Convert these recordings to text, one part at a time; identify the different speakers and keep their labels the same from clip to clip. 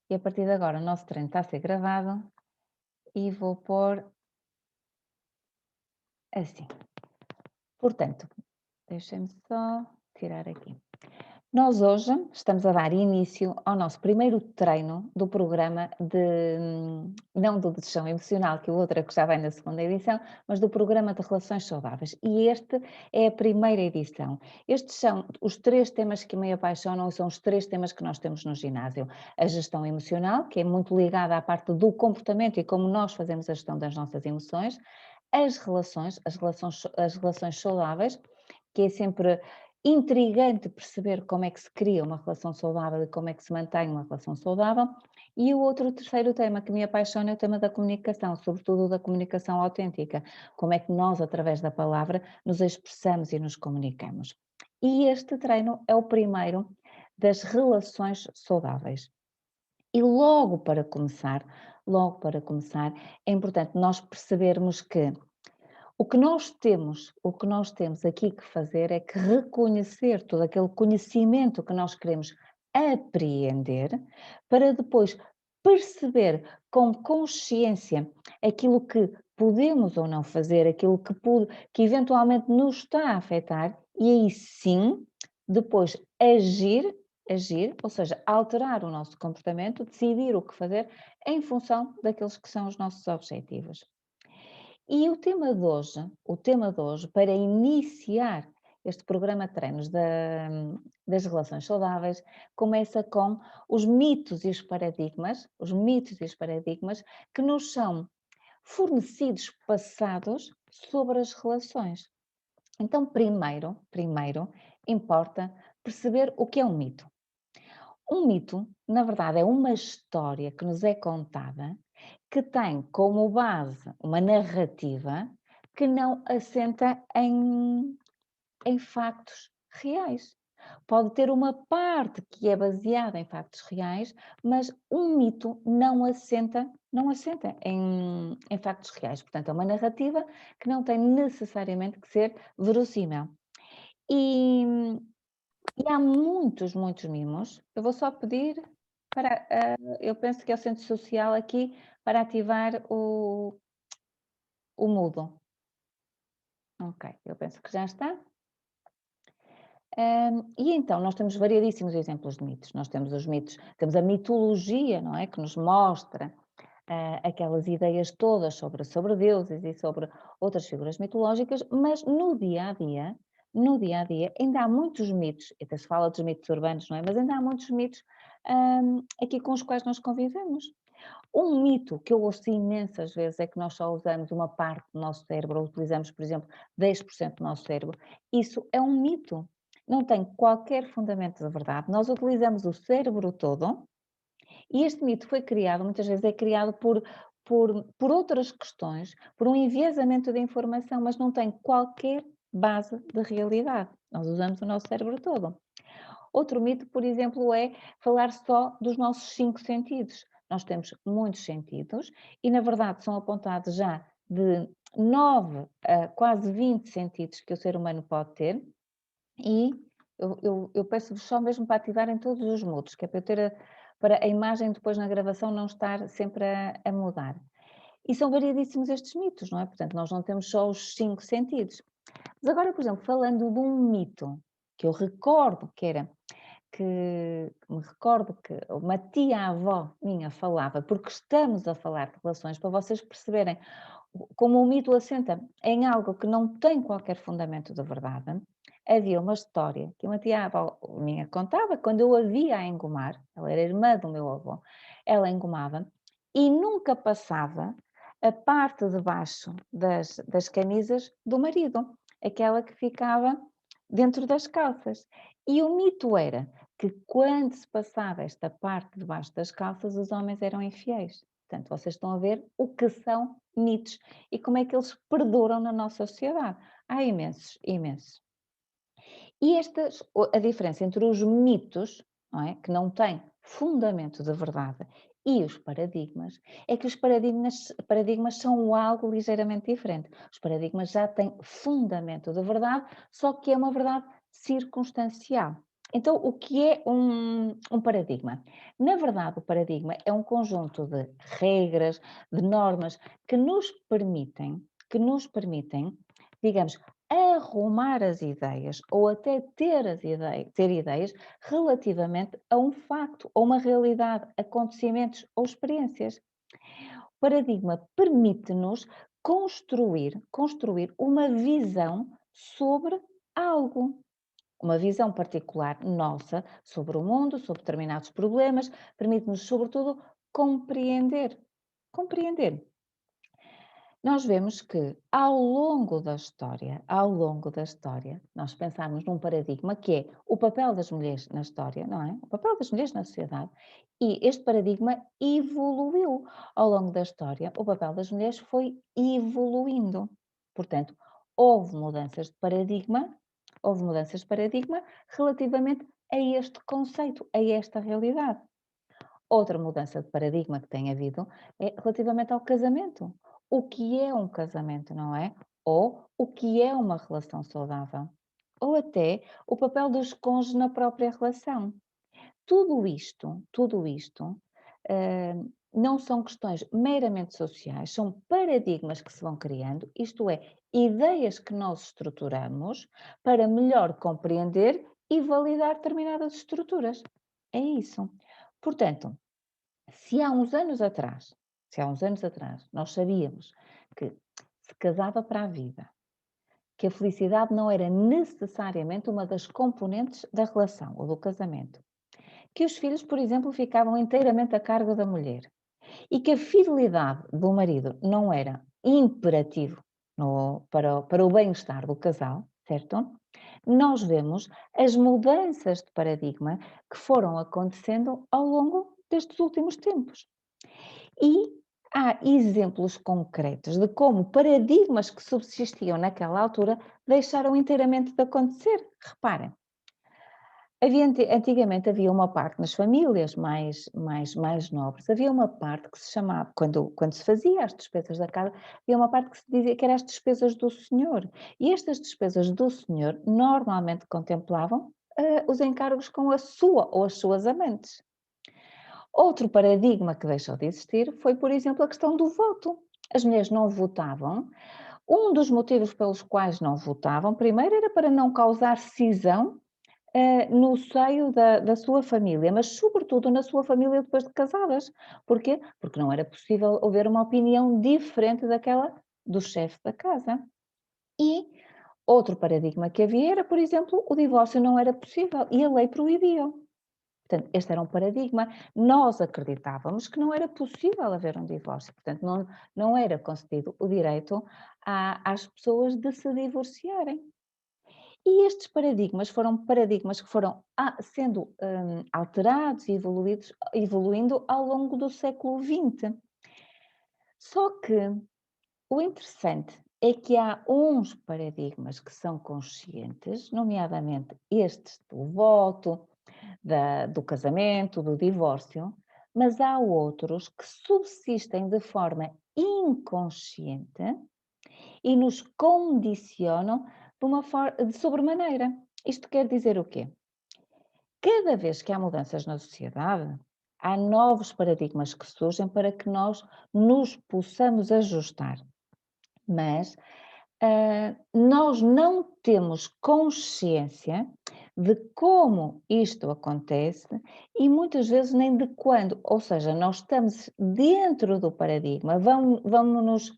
Speaker 1: E a partir de agora o nosso treino está a ser gravado e vou pôr assim. Portanto, deixem-me só tirar aqui. Nós hoje estamos a dar início ao nosso primeiro treino do programa não do de gestão emocional, que o outro é que já vai na segunda edição, mas do programa de relações saudáveis. E este é a primeira edição. Estes são os 3 temas que me apaixonam, são os 3 temas que nós temos no ginásio. A gestão emocional, que é muito ligada à parte do comportamento e como nós fazemos a gestão das nossas emoções. As relações saudáveis, que é sempre intrigante perceber como é que se cria uma relação saudável e como é que se mantém uma relação saudável. E o terceiro tema que me apaixona é o tema da comunicação, sobretudo da comunicação autêntica. Como é que nós, através da palavra, nos expressamos e nos comunicamos. E este treino é o primeiro das relações saudáveis. E logo para começar, é importante nós percebermos que o que nós temos aqui que fazer é que reconhecer todo aquele conhecimento que nós queremos apreender, para depois perceber com consciência aquilo que podemos ou não fazer, aquilo que eventualmente nos está a afetar, e aí sim, depois agir, ou seja, alterar o nosso comportamento, decidir o que fazer em função daqueles que são os nossos objetivos. E o tema de hoje, para iniciar este programa de treinos das relações saudáveis, começa com os mitos e os paradigmas que nos são fornecidos, passados sobre as relações. Então, primeiro importa perceber o que é um mito. Um mito, na verdade, é uma história que nos é contada, que tem como base uma narrativa que não assenta em factos reais. Pode ter uma parte que é baseada em factos reais, mas um mito não assenta em factos reais. Portanto, é uma narrativa que não tem necessariamente que ser verossímil. E, e há muitos mimos. Eu vou só pedir para, eu penso que é o centro social aqui para ativar o mudo. Ok, eu penso que já está. E então, nós temos variadíssimos exemplos de mitos. Nós temos os mitos, temos a mitologia, não é? Que nos mostra aquelas ideias todas sobre deuses e sobre outras figuras mitológicas, mas no dia a dia, ainda há muitos mitos, até se fala dos mitos urbanos, não é? Mas ainda há muitos mitos aqui com os quais nós convivemos. Um mito que eu ouço imensas vezes é que nós só usamos uma parte do nosso cérebro, ou utilizamos, por exemplo, 10% do nosso cérebro. Isso é um mito, não tem qualquer fundamento de verdade. Nós utilizamos o cérebro todo e este mito foi criado, muitas vezes é criado por outras questões, por um enviesamento de informação, mas não tem qualquer base de realidade. Nós usamos o nosso cérebro todo. Outro mito, por exemplo, é falar só dos nossos 5 sentidos. Nós temos muitos sentidos e, na verdade, são apontados já de 9 a quase 20 sentidos que o ser humano pode ter, e eu peço-vos só mesmo para ativarem todos os modos, que é para eu ter para a imagem depois na gravação não estar sempre a mudar. E são variadíssimos estes mitos, não é? Portanto, nós não temos só os 5 sentidos. Mas agora, por exemplo, falando de um mito que eu recordo que me recordo que uma tia-avó minha falava, porque estamos a falar de relações, para vocês perceberem como o mito assenta em algo que não tem qualquer fundamento de verdade. Havia uma história que uma tia-avó minha contava quando eu a via a engomar, ela era irmã do meu avô, ela engomava e nunca passava a parte de baixo das camisas do marido, aquela que ficava dentro das calças. E o mito era que quando se passava esta parte debaixo das calças, os homens eram infiéis. Portanto, vocês estão a ver o que são mitos e como é que eles perduram na nossa sociedade. Há imensos, imensos. E a diferença entre os mitos, não é, que não têm fundamento de verdade, e os paradigmas, é que os paradigmas são algo ligeiramente diferente. Os paradigmas já têm fundamento de verdade, só que é uma verdade circunstancial. Então, o que é um paradigma? Na verdade, o paradigma é um conjunto de regras, de normas que nos permitem, digamos, arrumar as ideias ou até ter ideias relativamente a um facto, ou uma realidade, acontecimentos ou experiências. O paradigma permite-nos construir uma visão sobre algo, uma visão particular nossa sobre o mundo, sobre determinados problemas, permite-nos, sobretudo, compreender. Compreender. Nós vemos que ao longo da história, nós pensamos num paradigma que é o papel das mulheres na história, não é? O papel das mulheres na sociedade. E este paradigma evoluiu ao longo da história. O papel das mulheres foi evoluindo. Portanto, houve mudanças de paradigma relativamente a este conceito, a esta realidade. Outra mudança de paradigma que tem havido é relativamente ao casamento. O que é um casamento, não é? Ou o que é uma relação saudável? Ou até o papel dos cônjuges na própria relação. Tudo isto, não são questões meramente sociais, são paradigmas que se vão criando, isto é, ideias que nós estruturamos para melhor compreender e validar determinadas estruturas. É isso. Portanto, se há uns anos atrás nós sabíamos que se casava para a vida, que a felicidade não era necessariamente uma das componentes da relação ou do casamento, que os filhos, por exemplo, ficavam inteiramente a cargo da mulher e que a fidelidade do marido não era imperativo para o bem-estar do casal, certo? Nós vemos as mudanças de paradigma que foram acontecendo ao longo destes últimos tempos. E há exemplos concretos de como paradigmas que subsistiam naquela altura deixaram inteiramente de acontecer. Reparem, antigamente havia uma parte nas famílias mais nobres, havia uma parte que se chamava, quando se fazia as despesas da casa, havia uma parte que se dizia que eram as despesas do senhor. E estas despesas do senhor normalmente contemplavam os encargos com a sua ou as suas amantes. Outro paradigma que deixou de existir foi, por exemplo, a questão do voto. As mulheres não votavam. Um dos motivos pelos quais não votavam, primeiro, era para não causar cisão no seio da sua família, mas sobretudo na sua família depois de casadas. Porquê? Porque não era possível haver uma opinião diferente daquela do chefe da casa. E outro paradigma que havia era, por exemplo, o divórcio não era possível e a lei proibia. Portanto, este era um paradigma. Nós acreditávamos que não era possível haver um divórcio, portanto, não era concedido o direito às pessoas de se divorciarem. E estes paradigmas foram paradigmas que foram sendo alterados e evoluindo ao longo do século XX. Só que o interessante é que há uns paradigmas que são conscientes, nomeadamente estes do voto, do casamento, do divórcio, mas há outros que subsistem de forma inconsciente e nos condicionam de sobremaneira. Isto quer dizer o quê? Cada vez que há mudanças na sociedade, há novos paradigmas que surgem para que nós nos possamos ajustar. Mas nós não temos consciência de como isto acontece e muitas vezes nem de quando. Ou seja, nós estamos dentro do paradigma, vai-nos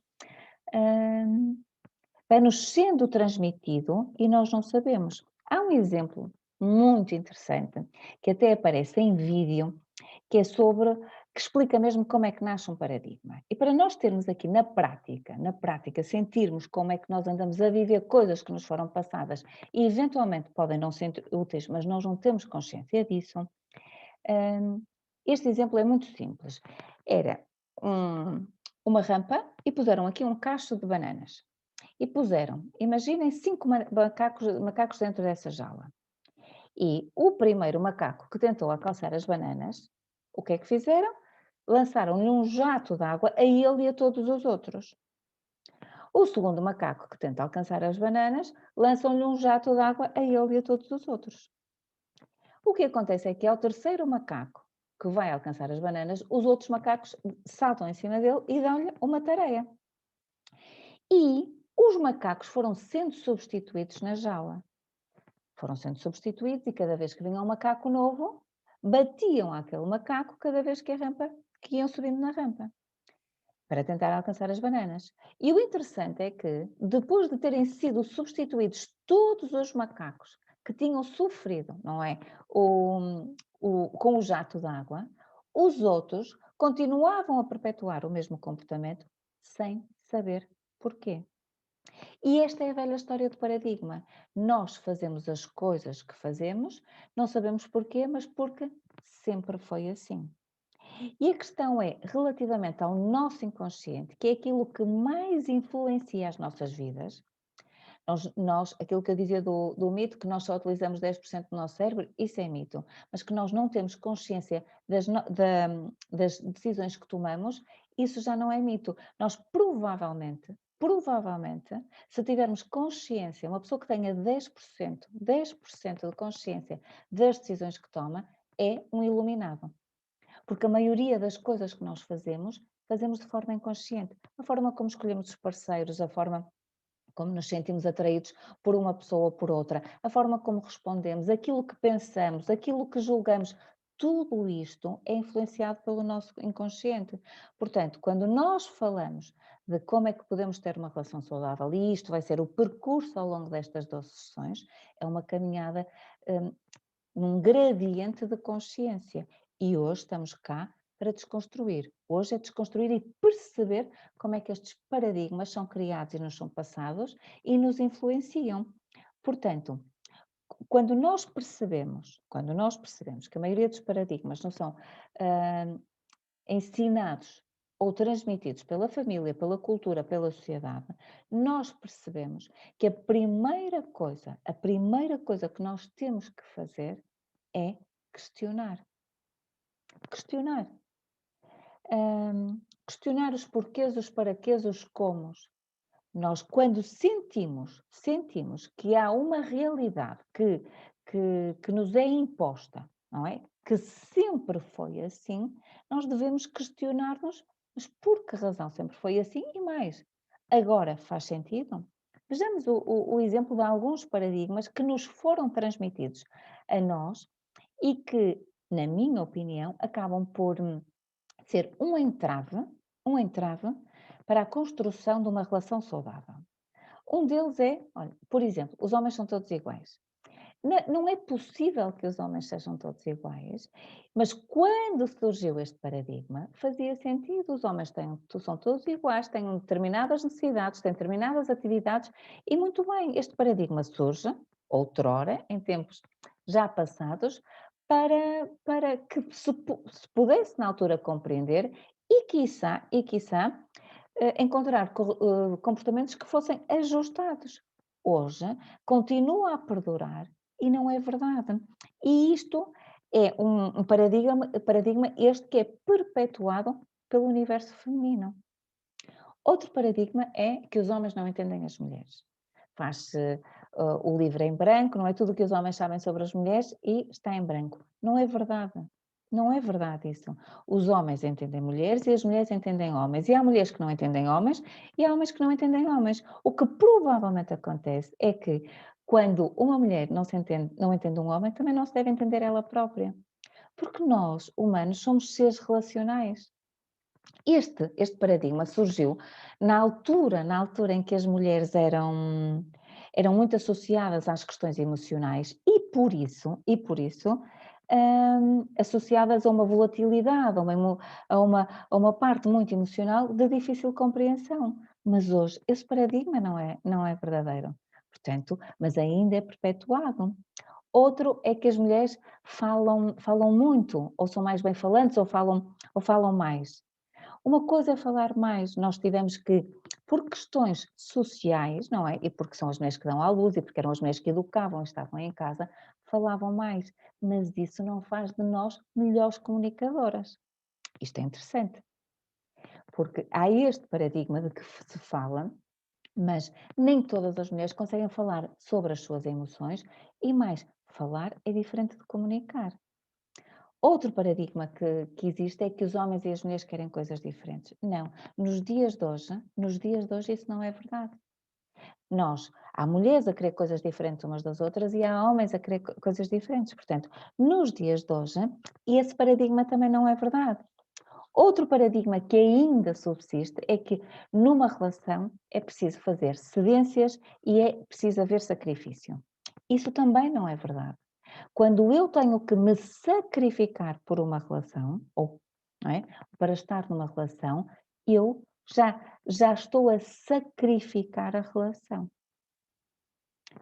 Speaker 1: sendo transmitido e nós não sabemos. Há um exemplo muito interessante que até aparece em vídeo, que é que explica mesmo como é que nasce um paradigma. E para nós termos aqui na prática, sentirmos como é que nós andamos a viver coisas que nos foram passadas e eventualmente podem não ser úteis, mas nós não temos consciência disso. Este exemplo é muito simples. Era uma rampa e puseram aqui um cacho de bananas. E puseram, imaginem 5 macacos dentro dessa jaula. E o primeiro macaco que tentou alcançar as bananas, o que é que fizeram? Lançaram-lhe um jato de água a ele e a todos os outros. O segundo macaco que tenta alcançar as bananas, lançam-lhe um jato de água a ele e a todos os outros. O que acontece é que ao terceiro macaco que vai alcançar as bananas, os outros macacos saltam em cima dele e dão-lhe uma tareia. E os macacos foram sendo substituídos na jaula. Foram sendo substituídos e cada vez que vinha um macaco novo, batiam aquele macaco cada vez que iam subindo na rampa, para tentar alcançar as bananas. E o interessante é que, depois de terem sido substituídos todos os macacos que tinham sofrido, não é, com o jato d'água, os outros continuavam a perpetuar o mesmo comportamento sem saber porquê. E esta é a velha história do paradigma. Nós fazemos as coisas que fazemos, não sabemos porquê, mas porque sempre foi assim. E a questão é, relativamente ao nosso inconsciente, que é aquilo que mais influencia as nossas vidas, aquilo que eu dizia do mito, que nós só utilizamos 10% do nosso cérebro, isso é mito, mas que nós não temos consciência das decisões que tomamos, isso já não é mito. Nós provavelmente, se tivermos consciência, uma pessoa que tenha 10% de consciência das decisões que toma, é um iluminado. Porque a maioria das coisas que nós fazemos de forma inconsciente. A forma como escolhemos os parceiros, a forma como nos sentimos atraídos por uma pessoa ou por outra, a forma como respondemos, aquilo que pensamos, aquilo que julgamos, tudo isto é influenciado pelo nosso inconsciente. Portanto, quando nós falamos de como é que podemos ter uma relação saudável, e isto vai ser o percurso ao longo destas 12 sessões, é uma caminhada num gradiente de consciência. E hoje estamos cá para desconstruir. Hoje é desconstruir e perceber como é que estes paradigmas são criados e nos são passados e nos influenciam. Portanto, quando nós percebemos que a maioria dos paradigmas não são ensinados ou transmitidos pela família, pela cultura, pela sociedade, nós percebemos que a primeira coisa que nós temos que fazer é questionar. Questionar. Questionar os porquês, os paraquês, os comos. Nós, quando sentimos que há uma realidade que nos é imposta, não é? Que sempre foi assim, nós devemos questionar-nos, mas por que razão sempre foi assim e mais? Agora faz sentido? Vejamos o exemplo de alguns paradigmas que nos foram transmitidos a nós e que, na minha opinião, acabam por ser um entrave para a construção de uma relação saudável. Um deles é, olha, por exemplo, os homens são todos iguais. Não é possível que os homens sejam todos iguais, mas quando surgiu este paradigma, fazia sentido. Os homens são todos iguais, têm determinadas necessidades, têm determinadas atividades, e muito bem, este paradigma surge, outrora, em tempos já passados, para que se pudesse na altura compreender quiçá, encontrar comportamentos que fossem ajustados. Hoje continua a perdurar e não é verdade. E isto é um paradigma este que é perpetuado pelo universo feminino. Outro paradigma é que os homens não entendem as mulheres. Faz-se o livro em branco, não é tudo o que os homens sabem sobre as mulheres e está em branco. Não é verdade. Não é verdade isso. Os homens entendem mulheres e as mulheres entendem homens. E há mulheres que não entendem homens e há homens que não entendem homens. O que provavelmente acontece é que quando uma mulher não entende um homem, também não se deve entender ela própria. Porque nós, humanos, somos seres relacionais. Este paradigma surgiu na altura em que as mulheres eram muito associadas às questões emocionais e por isso, associadas a uma volatilidade, a uma parte muito emocional de difícil compreensão. Mas hoje esse paradigma não é verdadeiro. Portanto, mas ainda é perpetuado. Outro é que as mulheres falam muito, ou são mais bem-falantes, ou falam mais. Uma coisa é falar mais, nós tivemos que, por questões sociais, não é? E porque são as mulheres que dão à luz e porque eram as mulheres que educavam e estavam em casa, falavam mais. Mas isso não faz de nós melhores comunicadoras. Isto é interessante, porque há este paradigma de que se fala, mas nem todas as mulheres conseguem falar sobre as suas emoções e mais, Falar é diferente de comunicar. Outro paradigma que existe é que os homens e as mulheres querem coisas diferentes. Não, nos dias de hoje isso não é verdade. Há mulheres a querer coisas diferentes umas das outras e há homens a querer coisas diferentes. Portanto, nos dias de hoje, esse paradigma também não é verdade. Outro paradigma que ainda subsiste é que numa relação é preciso fazer cedências e é preciso haver sacrifício. Isso também não é verdade. Quando eu tenho que me sacrificar por uma relação, ou não é, para estar numa relação, eu já estou a sacrificar a relação.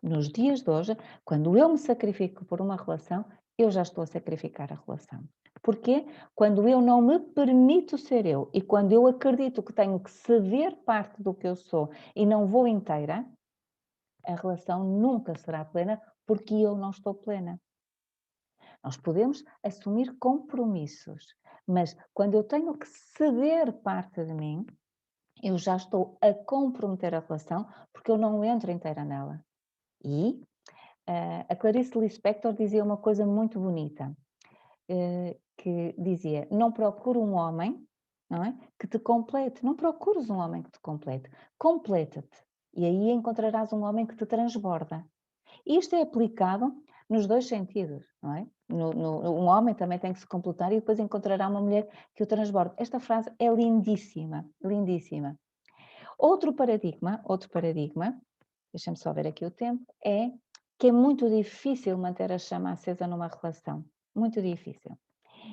Speaker 1: Nos dias de hoje, quando eu me sacrifico por uma relação, eu já estou a sacrificar a relação. Porquê? Quando eu não me permito ser eu e quando eu acredito que tenho que ceder parte do que eu sou e não vou inteira, a relação nunca será plena porque eu não estou plena. Nós podemos assumir compromissos, mas quando eu tenho que ceder parte de mim, eu já estou a comprometer a relação porque eu não entro inteira nela. E a Clarice Lispector dizia uma coisa muito bonita, que dizia: não procure um homem, não é, que te complete, não procures um homem que te complete, completa-te, e aí encontrarás um homem que te transborda. Isto é aplicado nos 2 sentidos, não é? Um homem também tem que se completar e depois encontrará uma mulher que o transborde. Esta frase é lindíssima, lindíssima. Outro paradigma, deixa-me só ver aqui o tempo, é que é muito difícil manter a chama acesa numa relação, muito difícil.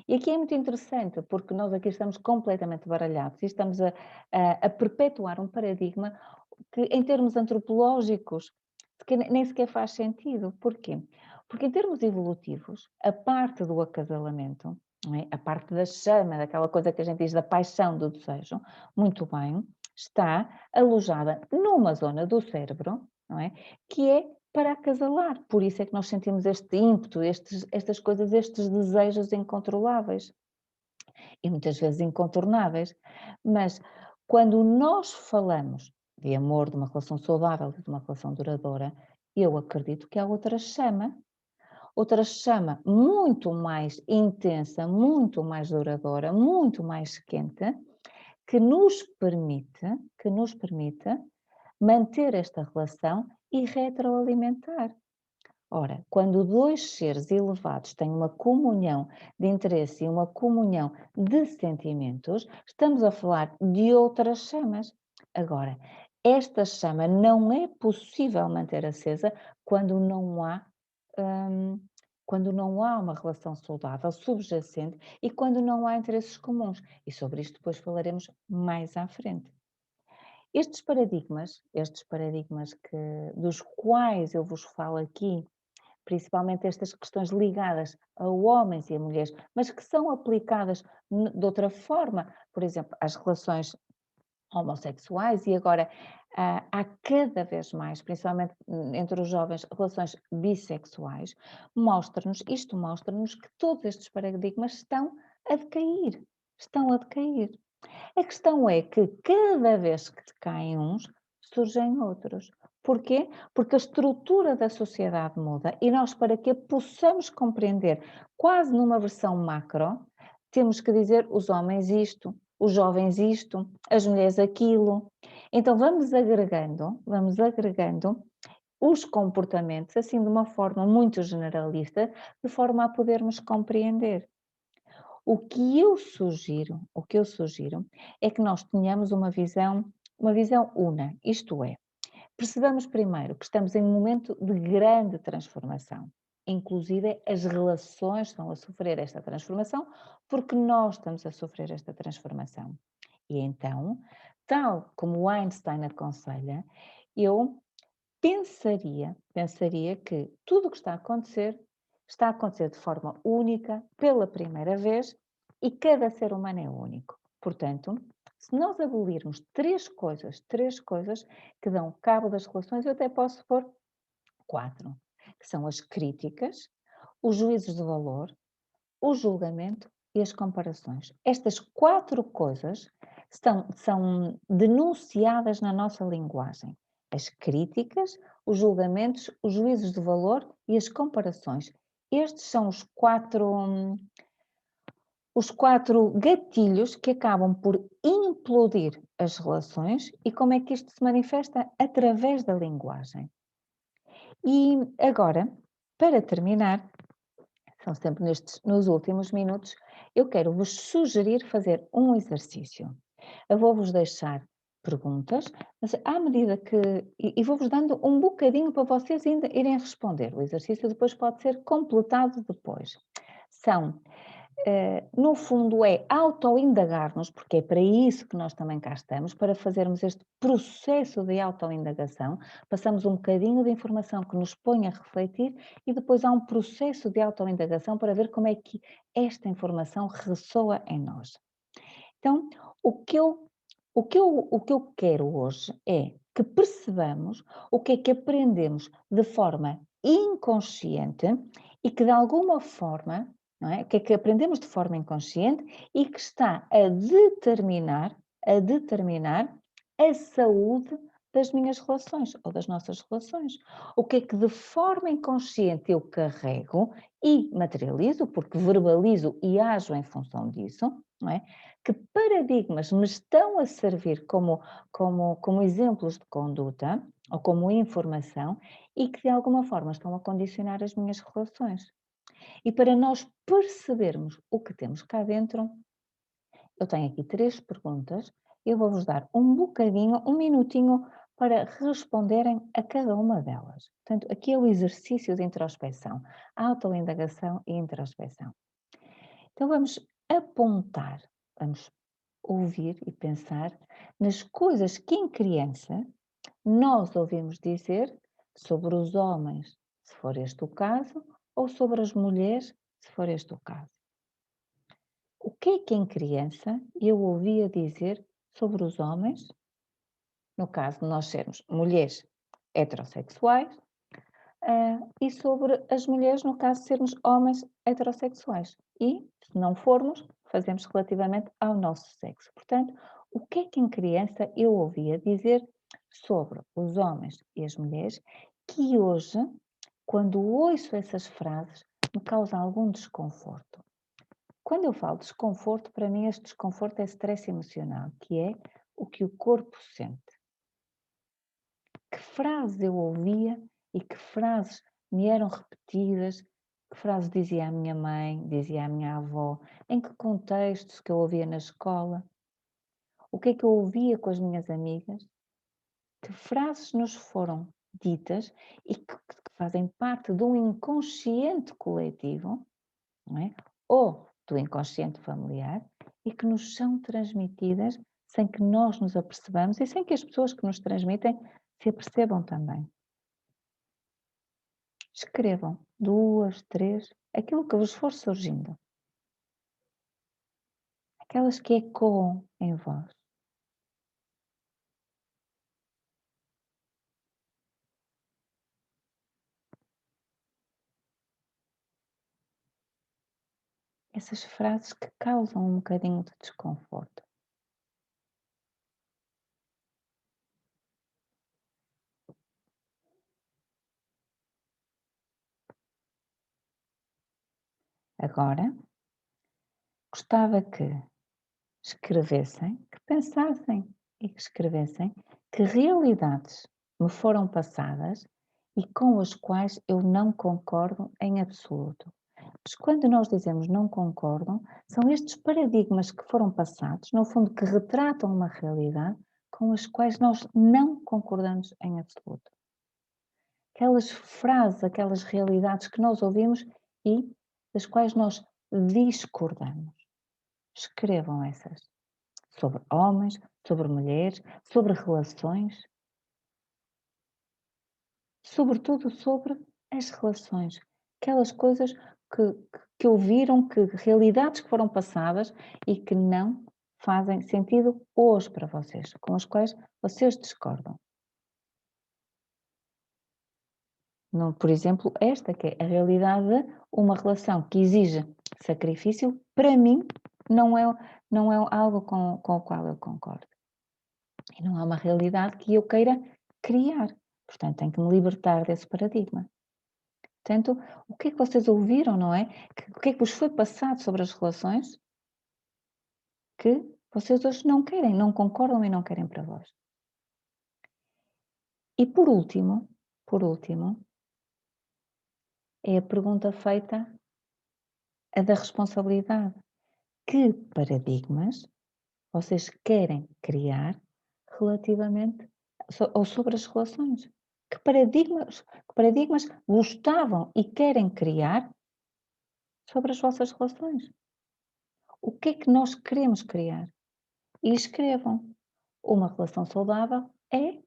Speaker 1: E aqui é muito interessante, porque nós aqui estamos completamente baralhados e estamos a perpetuar um paradigma que, em termos antropológicos, que nem sequer faz sentido. Porquê? Porque, em termos evolutivos, a parte do acasalamento, não é? A parte da chama, daquela coisa que a gente diz da paixão, do desejo, muito bem, está alojada numa zona do cérebro, não é? Que é para acasalar. Por isso é que nós sentimos este ímpeto, estas coisas, estes desejos incontroláveis e muitas vezes incontornáveis. Mas quando nós falamos de amor, de uma relação saudável, de uma relação duradoura, eu acredito que há outra chama muito mais intensa, muito mais duradoura, muito mais quente, que nos permite manter esta relação e retroalimentar. Ora, quando dois seres elevados têm uma comunhão de interesse e uma comunhão de sentimentos, estamos a falar de outras chamas. Agora, esta chama não é possível manter acesa quando não há, hum, quando não há uma relação saudável, subjacente e quando não há interesses comuns. E sobre isto depois falaremos mais à frente. Estes paradigmas dos quais eu vos falo aqui, principalmente estas questões ligadas a homens e a mulheres, mas que são aplicadas de outra forma, por exemplo, às relações homossexuais e agora há cada vez mais, principalmente entre os jovens, relações bissexuais, isto mostra-nos que todos estes paradigmas a decair, estão a decair. A questão é que cada vez que decaem uns, surgem outros. Porquê? Porque a estrutura da sociedade muda e nós, para que a possamos compreender quase numa versão macro, temos que dizer os homens isto, os jovens isto, as mulheres aquilo. Então vamos agregando os comportamentos, assim de uma forma muito generalista, de forma a podermos compreender. O que eu sugiro é que nós tenhamos uma visão una, isto é, percebamos primeiro que estamos em um momento de grande transformação. Inclusive as relações estão a sofrer esta transformação porque nós estamos a sofrer esta transformação. E então, tal como Einstein aconselha, eu pensaria que tudo o que está a acontecer de forma única, pela primeira vez, e cada ser humano é único. Portanto, se nós abolirmos três coisas que dão cabo das relações, eu até posso pôr 4, que são as críticas, os juízos de valor, o julgamento e as comparações. Estas 4 coisas são denunciadas na nossa linguagem. as críticas, os julgamentos, os juízos de valor e as comparações. Estes são os quatro gatilhos que acabam por implodir as relações. E como é que isto se manifesta? Através da linguagem. E agora, para terminar, são sempre nos últimos minutos, eu quero vos sugerir fazer um exercício. Eu vou-vos deixar perguntas, mas à medida que. E vou-vos dando um bocadinho para vocês ainda irem responder. O exercício depois pode ser completado depois. São no fundo, é autoindagar-nos, porque é para isso que nós também cá estamos, para fazermos este processo de autoindagação. Passamos um bocadinho de informação que nos põe a refletir e depois há um processo de autoindagação para ver como é que esta informação ressoa em nós. Então, o que eu quero hoje é que percebamos o que é que aprendemos de forma inconsciente e que de alguma forma, não é? O que é que aprendemos de forma inconsciente e que está a determinar a saúde das minhas relações ou das nossas relações. O que é que de forma inconsciente eu carrego e materializo, porque verbalizo e ajo em função disso, não é? Que paradigmas me estão a servir como exemplos de conduta ou como informação e que de alguma forma estão a condicionar as minhas relações. E para nós percebermos o que temos cá dentro, eu tenho aqui 3 perguntas, eu vou-vos dar um bocadinho, um minutinho para responderem a cada uma delas. Portanto, aqui é o exercício de introspeção, autoindagação e introspeção. Então vamos apontar, vamos ouvir e pensar nas coisas que em criança nós ouvimos dizer sobre os homens, se for este o caso, ou sobre as mulheres, se for este o caso. O que em criança eu ouvia dizer sobre os homens, no caso de nós sermos mulheres heterossexuais, e sobre as mulheres, no caso de sermos homens heterossexuais. E, se não formos, fazemos relativamente ao nosso sexo. Portanto, o que em criança eu ouvia dizer sobre os homens e as mulheres que hoje, quando ouço essas frases, me causa algum desconforto? Quando eu falo desconforto, para mim este desconforto é stress emocional, que é o que o corpo sente. Que frases eu ouvia e que frases me eram repetidas, que frases dizia a minha mãe, dizia a minha avó, em que contextos que eu ouvia na escola, o que é que eu ouvia com as minhas amigas, que frases nos foram ditas e que fazem parte de um inconsciente coletivo, não é? Ou do inconsciente familiar, e que nos são transmitidas sem que nós nos apercebamos e sem que as pessoas que nos transmitem se apercebam também. Escrevam 2, 3, aquilo que vos for surgindo. Aquelas que ecoam em vós. Essas frases que causam um bocadinho de desconforto. Agora, gostava que escrevessem, que pensassem e que escrevessem que realidades me foram passadas e com as quais eu não concordo em absoluto. Mas quando nós dizemos não concordo, são estes paradigmas que foram passados, no fundo, que retratam uma realidade com as quais nós não concordamos em absoluto. Aquelas frases, aquelas realidades que nós ouvimos e das quais nós discordamos. Escrevam essas. Sobre homens, sobre mulheres, sobre relações. Sobretudo sobre as relações. Aquelas coisas que ouviram, que realidades que foram passadas e que não fazem sentido hoje para vocês, com as quais vocês discordam. Não, por exemplo, esta que é a realidade de uma relação que exige sacrifício, para mim, não é algo com o qual eu concordo. E não é uma realidade que eu queira criar. Portanto, tenho que me libertar desse paradigma. Portanto, o que é que vocês ouviram, não é? O que é que vos foi passado sobre as relações que vocês hoje não querem, não concordam e não querem para vós? E por último, é a pergunta feita, a da responsabilidade. Que paradigmas vocês querem criar relativamente ou sobre as relações? Que paradigmas gostavam e querem criar sobre as vossas relações? O que é que nós queremos criar? E escrevam. Uma relação saudável é.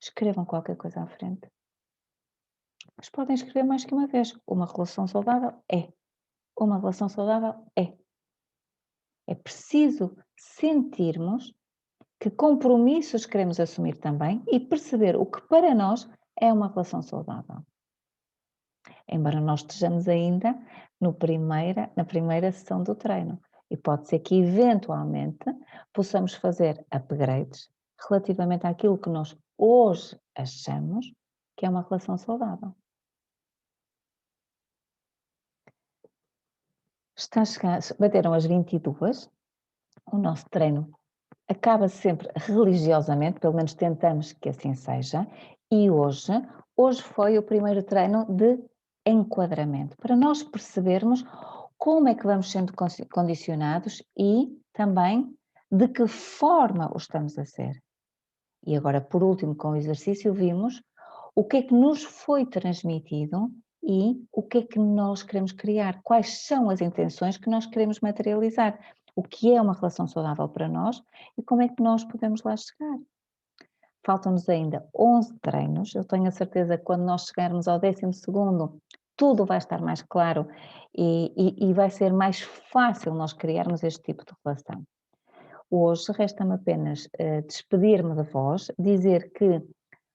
Speaker 1: Escrevam qualquer coisa à frente. Mas podem escrever mais que uma vez. Uma relação saudável é. Uma relação saudável é. É preciso sentirmos que compromissos queremos assumir também e perceber o que para nós é uma relação saudável. Embora nós estejamos ainda na primeira sessão do treino. E pode ser que eventualmente possamos fazer upgrades relativamente àquilo que nós hoje achamos que é uma relação saudável. Bateram as 22, o nosso treino acaba sempre religiosamente, pelo menos tentamos que assim seja, e hoje foi o primeiro treino de enquadramento, para nós percebermos como é que vamos sendo condicionados e também de que forma o estamos a ser. E agora, por último, com o exercício, vimos o que é que nos foi transmitido e o que é que nós queremos criar, quais são as intenções que nós queremos materializar, o que é uma relação saudável para nós e como é que nós podemos lá chegar. Faltam-nos ainda 11 treinos, eu tenho a certeza que quando nós chegarmos ao 12º, tudo vai estar mais claro e vai ser mais fácil nós criarmos este tipo de relação. Hoje resta-me apenas despedir-me de vós, dizer que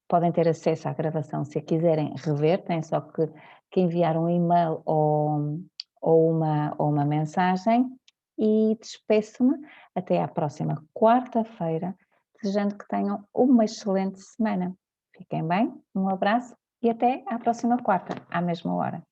Speaker 1: podem ter acesso à gravação se a quiserem rever, têm só que enviar um e-mail ou uma mensagem e despeço-me até à próxima quarta-feira, desejando que tenham uma excelente semana. Fiquem bem, um abraço e até à próxima quarta, à mesma hora.